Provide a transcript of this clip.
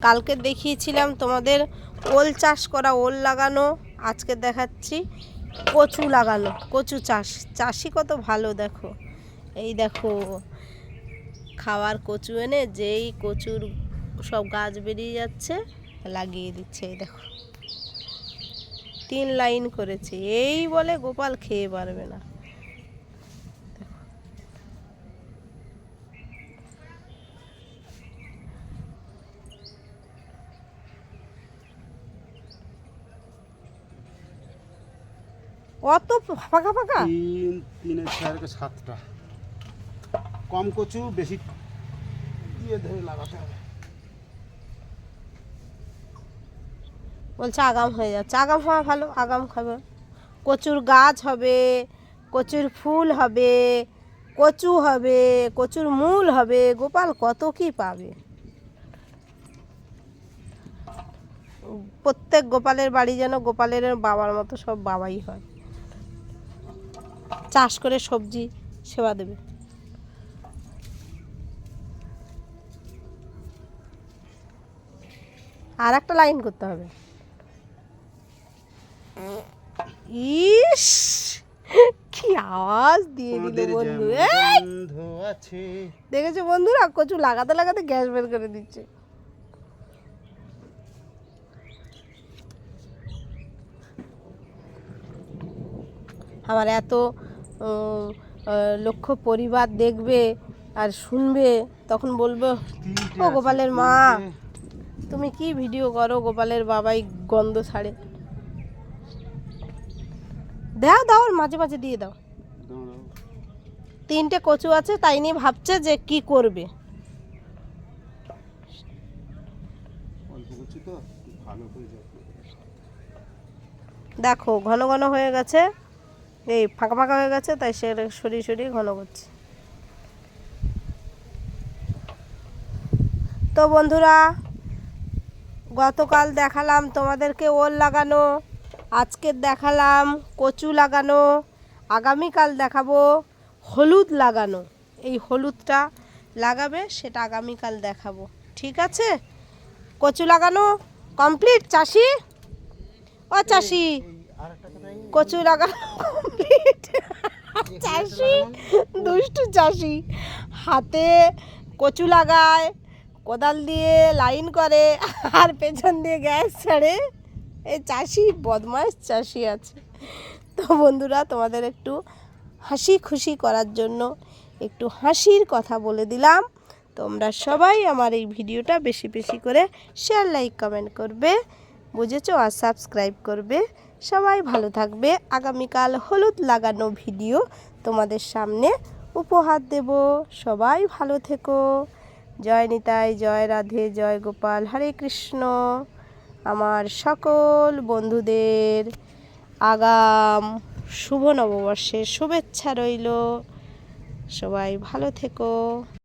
কালকে দেখিয়েছিলাম তোমাদের ওল চাষ করা, ওল লাগানো। আজকে দেখাচ্ছি কচু লাগানো, কচু চাষ। চাষি কত ভালো দেখো, এই দেখো খাওয়ার কচু এনে যেই কচুর সব গাছ বেরিয়ে যাচ্ছে লাগিয়ে দিচ্ছে। এই দেখো 3 লাইন করেছে, এই বলে গোপাল খেয়ে পারবে না। অত ফাঁকা ফাঁকা 3 4 7টা কম কচু বেশি দিয়ে ধরে লাগাতে হবে। বলছে আগাম হয়ে যাচ্ছে। আগাম হওয়া ভালো, আগাম খাবে। কচুর গাছ হবে, কচুর ফুল হবে, কচু হবে, কচুর মূল হবে। গোপাল কত কি পাবে। প্রত্যেক গোপালের বাড়ি যেন গোপালের বাবার মতো সব বাবাই হয়, চাষ করে সবজি সেবা দেবে। আর একটা লাইন করতে হবে। ইস কি আওয়াজ দিয়ে দিল বন্ধু। দেখেছো বন্ধুরা, কচু লাগাতে লাগাতে গ্যাস বের করে দিচ্ছে। আমার এত লক্ষ পরিবার দেখবে আর শুনবে, তখন বলবো ও গোপালের মা তুমি কি ভিডিও করো, গোপালের বাবাই গন্ধ ছাড়ে। দাও দাও, মাঝে মাঝে দিয়ে দাও। 3টে কচু আছে, তাই নিয়ে ভাবছে যে কি করবে। দেখো ঘন ঘন হয়ে গেছে, এই ফাঁকা ফাঁকা হয়ে গেছে, তাই সে সরিয়ে সরিয়ে ঘন করছে। তো বন্ধুরা, গতকাল দেখালাম তোমাদেরকে ওল লাগানো, আজকে দেখালাম কচু লাগানো, আগামীকাল দেখাবো হলুদ লাগানো। এই হলুদটা লাগাবে সেটা আগামীকাল দেখাবো, ঠিক আছে? কচু লাগানো কমপ্লিট চাষি, ও চাষি কচু লাগানো কমপ্লিট। চাষি দুষ্টু চাষি, হাতে কচু লাগায়, কোদাল দিয়ে লাইন করে আর পেছন দিয়ে গ্যাস ছাড়ে। এই চাষি বদমাইশ চাষি আছে। তো বন্ধুরা, তোমাদের একটু হাসি খুশি করার জন্য একটু হাসির কথা বলে দিলাম। তোমরা সবাই আমার এই ভিডিওটা বেশি বেশি করে শেয়ার, লাইক, কমেন্ট করবে, বুঝেছো? আর সাবস্ক্রাইব করবে। সবাই ভালো থাকবে। আগামীকাল হলুদ লাগানো ভিডিও তোমাদের সামনে উপহার দেব। সবাই ভালো থেকো। জয় নিতাই, জয় রাধে, জয় গোপাল, হরে কৃষ্ণ। আমার সকল বন্ধুদের আগাম শুভ নববর্ষের শুভেচ্ছা রইল। সবাই ভালো থেকো।